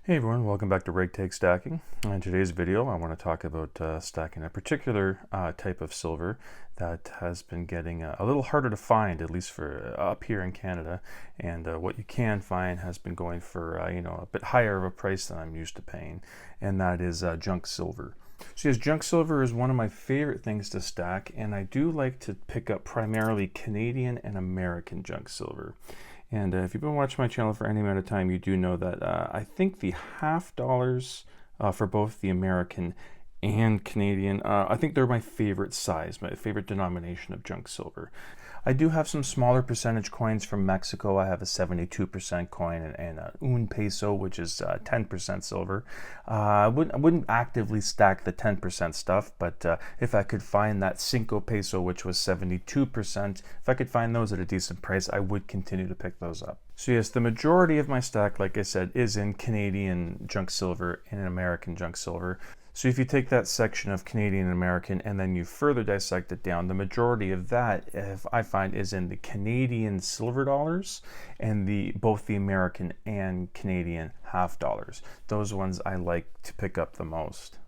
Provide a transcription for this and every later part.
Hey everyone, welcome back to Reg Tag Stacking. In today's video, I want to talk about stacking a particular type of silver that has been getting a little harder to find, at least for up here in Canada. And what you can find has been going for a bit higher of a price than I'm used to paying, and that is junk silver. So yes, junk silver is one of my favorite things to stack, and I do like to pick up primarily Canadian and American junk silver. And if you've been watching my channel for any amount of time, you do know that I think the $half for both the American and Canadian, I think they're my favorite size, my favorite denomination of junk silver. I do have some smaller percentage coins from Mexico. I have a 72% coin and a un peso, which is 10% silver. I wouldn't actively stack the 10% stuff, but if I could find that Cinco peso, which was 72%, if I could find those at a decent price, I would continue to pick those up. So yes, the majority of my stack, like I said, is in Canadian junk silver and in American junk silver. So if you take that section of Canadian and American and then you further dissect it down, the majority of that, if I find, is in the Canadian silver dollars and both the American and Canadian half dollars. Those ones I like to pick up the most.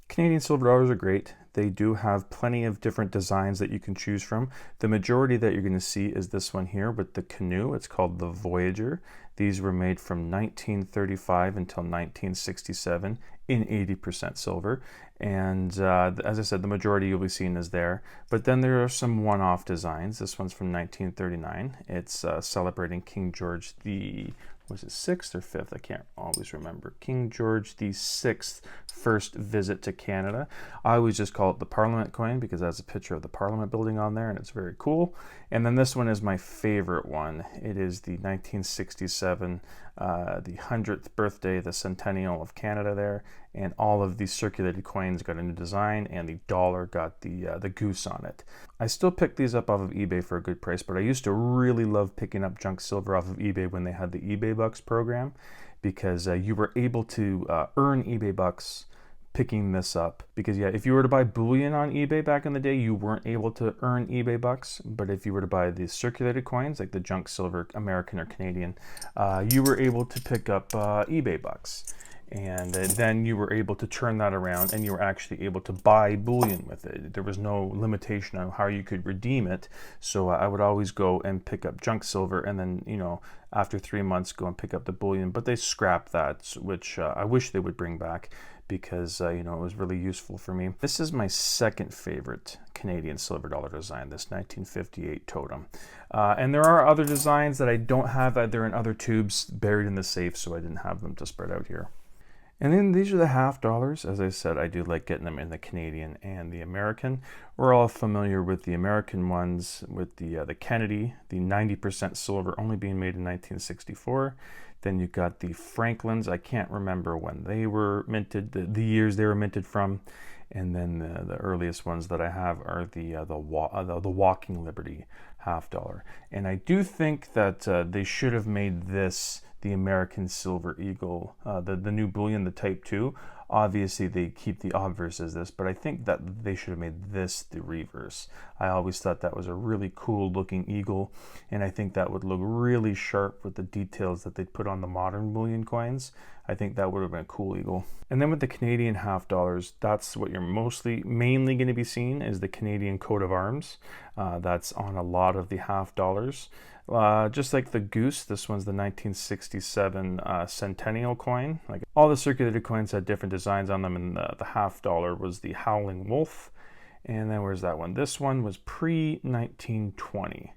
Canadian silver dollars are great. They do have plenty of different designs that you can choose from. The majority that you're going to see is this one here with the canoe. It's called the Voyager. These were made from 1935 until 1967 in 80% silver. And as I said, the majority you'll be seeing is there. But then there are some one-off designs. This one's from 1939. It's celebrating King George was it 6th or 5th? I can't always remember. King George the 6th first visit to Canada. I always just call it the Parliament coin because it has a picture of the Parliament building on there and it's very cool. And then this one is my favorite one. It is the 1967, the 100th birthday, the centennial of Canada there. And all of these circulated coins got a new design and the dollar got the goose on it. I still pick these up off of eBay for a good price, but I used to really love picking up junk silver off of eBay when they had the eBay Bucks program because you were able to earn eBay Bucks picking this up. Because yeah, if you were to buy bullion on eBay back in the day, you weren't able to earn eBay Bucks. But if you were to buy the circulated coins, like the junk silver, American or Canadian, you were able to pick up eBay Bucks. And then you were able to turn that around and you were actually able to buy bullion with it. There was no limitation on how you could redeem it. So I would always go and pick up junk silver and then, after 3 months go and pick up the bullion. But they scrapped that, which I wish they would bring back because, it was really useful for me. This is my second favorite Canadian silver dollar design, this 1958 totem. And there are other designs that I don't have. They're in other tubes buried in the safe, so I didn't have them to spread out here. And then these are the half dollars. As I said, I do like getting them in the Canadian and the American. We're all familiar with the American ones with the Kennedy, the 90% silver only being made in 1964. Then you've got the Franklins. I can't remember when they were minted, the years they were minted from. And then the earliest ones that I have are the Walking Liberty half dollar. And I do think that they should have made this the American Silver Eagle, the new bullion, the Type 2. Obviously, they keep the obverse as this, but I think that they should have made this the reverse. I always thought that was a really cool looking eagle, and I think that would look really sharp with the details that they'd put on the modern bullion coins. I think that would have been a cool eagle. And then with the Canadian half dollars, that's what you're mainly going to be seeing is the Canadian coat of arms. That's on a lot of the half dollars. Just like the goose, this one's the 1967 centennial coin. Like all the circulated coins had different designs on them, and the half dollar was the howling wolf. And then where's that one? This one was pre-1920.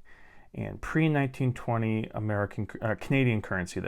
And pre-1920 Canadian currency,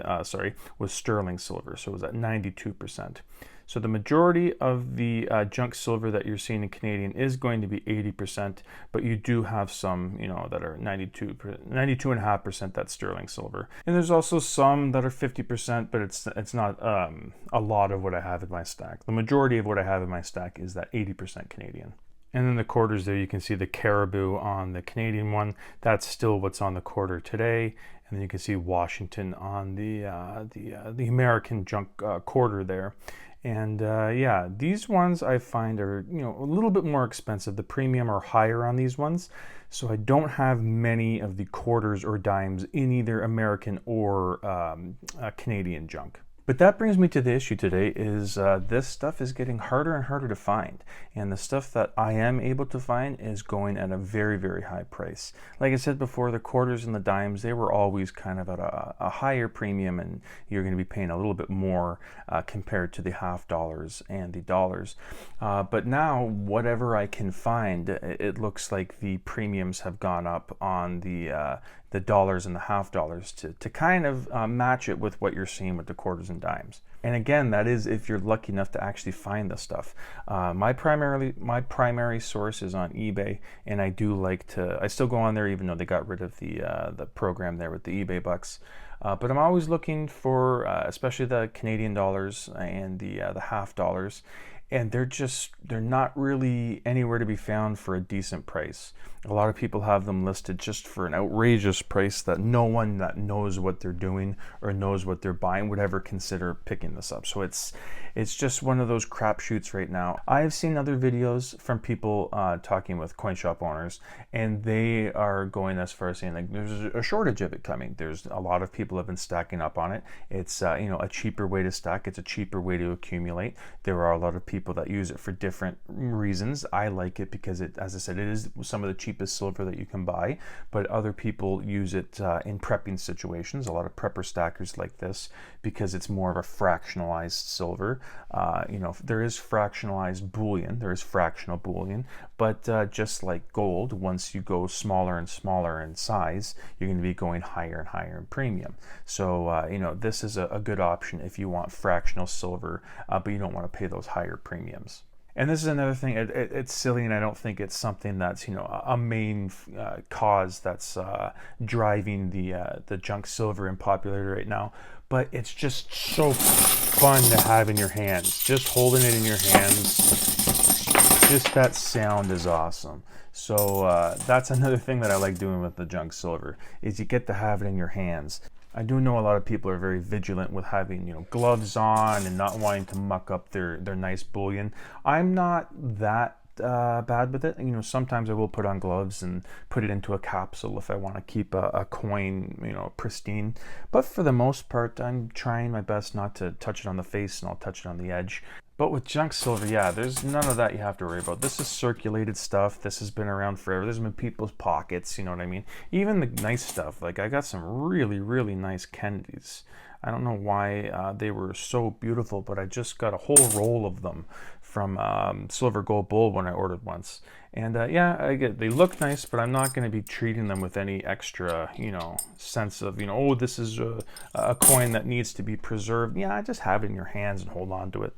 was sterling silver, so it was at 92%. So the majority of the junk silver that you're seeing in Canadian is going to be 80%, but you do have some, that are 92.5% that's sterling silver. And there's also some that are 50%, but it's not a lot of what I have in my stack. The majority of what I have in my stack is that 80% Canadian. And then the quarters there, you can see the caribou on the Canadian one. That's still what's on the quarter today. And then you can see Washington on the American junk quarter there. And yeah, these ones I find are, a little bit more expensive. The premium are higher on these ones. So I don't have many of the quarters or dimes in either American or Canadian junk. But that brings me to the issue today is this stuff is getting harder and harder to find. And the stuff that I am able to find is going at a very, very high price. Like I said before, the quarters and the dimes, they were always kind of at a higher premium, and you're going to be paying a little bit more compared to the half dollars and the dollars. But now, whatever I can find, it looks like the premiums have gone up on the dollars and the half dollars to kind of match it with what you're seeing with the quarters and dimes. And again, that is if you're lucky enough to actually find the stuff. My primary source is on eBay, and I still go on there even though they got rid of the program there with the eBay bucks. But I'm always looking for, especially the Canadian dollars and the half dollars, and they're not really anywhere to be found for a decent price. A lot of people have them listed just for an outrageous price that no one that knows what they're doing or knows what they're buying would ever consider picking this up. So it's just one of those crapshoots right now. I've seen other videos from people talking with coin shop owners, and they are going as far as saying like there's a shortage of it coming. There's a lot of people have been stacking up on it. It's a cheaper way to stack. It's a cheaper way to accumulate. There are a lot of people that use it for different reasons. I like it because as I said, it is some of the cheapest silver that you can buy, but other people use it in prepping situations. A lot of prepper stackers like this because it's more of a fractionalized silver. There is fractionalized bullion, there is fractional bullion, but just like gold, once you go smaller and smaller in size, you're going to be going higher and higher in premium. So this is a good option if you want fractional silver, but you don't want to pay those higher premiums. And this is another thing, it's silly, and I don't think it's something that's a main cause that's driving the junk silver in popularity right now, but it's just so fun to have in your hands. Just holding it in your hands, just that sound is awesome. So that's another thing that I like doing with the junk silver, is you get to have it in your hands. I do know a lot of people are very vigilant with having gloves on and not wanting to muck up their nice bullion. I'm not that bad with it. Sometimes I will put on gloves and put it into a capsule if I want to keep a coin pristine, but for the most part I'm trying my best not to touch it on the face, and I'll touch it on the edge. But with junk silver, yeah, there's none of that you have to worry about. This is circulated stuff. This has been around forever. This has been in people's pockets, you know what I mean? Even the nice stuff, like I got some really, really nice Candys. I don't know why they were so beautiful, but I just got a whole roll of them from Silver Gold Bull when I ordered once. And they look nice, but I'm not going to be treating them with any extra, sense of, oh, this is a coin that needs to be preserved. Yeah, just have it in your hands and hold on to it.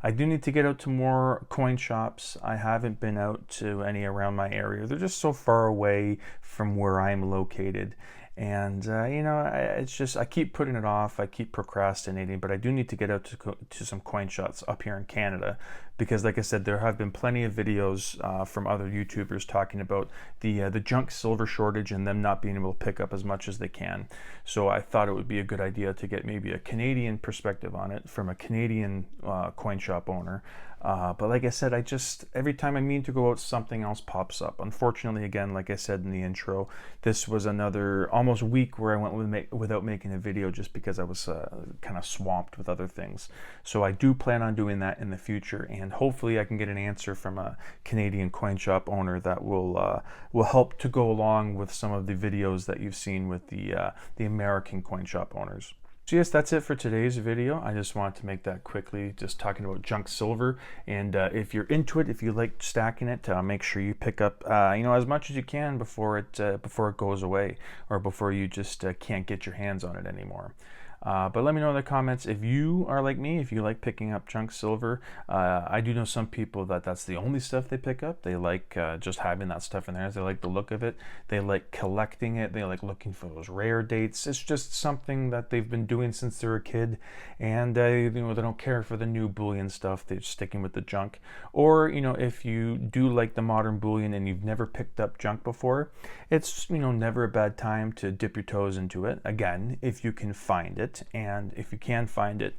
I do need to get out to more coin shops. I haven't been out to any around my area. They're just so far away from where I'm located. And, it's just, I keep putting it off. I keep procrastinating, but I do need to get out to some coin shops up here in Canada, because like I said, there have been plenty of videos from other YouTubers talking about the junk silver shortage and them not being able to pick up as much as they can. So I thought it would be a good idea to get maybe a Canadian perspective on it from a Canadian coin shop owner. But like I said, every time I mean to go out, something else pops up. Unfortunately, again, like I said in the intro, this was another almost week where I went without making a video just because I was kind of swamped with other things. So I do plan on doing that in the future, and hopefully I can get an answer from a Canadian coin shop owner that will help to go along with some of the videos that you've seen with the American coin shop owners. So yes, that's it for today's video. I just wanted to make that quickly, just talking about junk silver. And if you're into it, if you like stacking it, make sure you pick up as much as you can before it goes away, or before you just can't get your hands on it anymore. But let me know in the comments if you are like me, if you like picking up junk silver. I do know some people that's the only stuff they pick up. They like just having that stuff in there. They like the look of it. They like collecting it. They like looking for those rare dates. It's just something that they've been doing since they were a kid, and they don't care for the new bullion stuff. They're sticking with the junk. Or if you do like the modern bullion and you've never picked up junk before, it's never a bad time to dip your toes into it. Again, if you can find it. And if you can find it,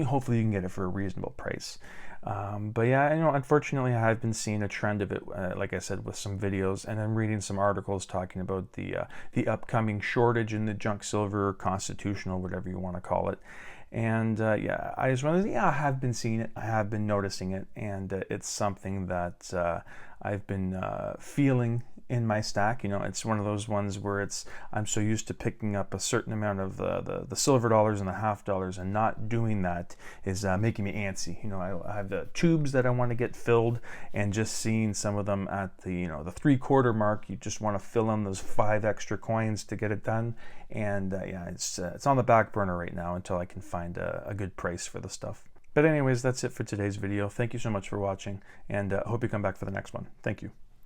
hopefully you can get it for a reasonable price. But yeah, unfortunately I have been seeing a trend of it, like I said, with some videos, and I'm reading some articles talking about the upcoming shortage in the junk silver, constitutional, whatever you want to call it. And yeah, I just wanted to, yeah, I have been seeing it, I have been noticing it, and it's something that I've been feeling in my stack. You know, it's one of those ones where I'm so used to picking up a certain amount of the silver dollars and the half dollars, and not doing that is making me antsy. You know, I have the tubes that I want to get filled, and just seeing some of them at the, you know, the 3/4 mark, you just want to fill in those 5 extra coins to get it done. And yeah, it's on the back burner right now until I can find a good price for the stuff. But anyways, that's it for today's video. Thank you so much for watching, and I hope you come back for the next one. Thank you.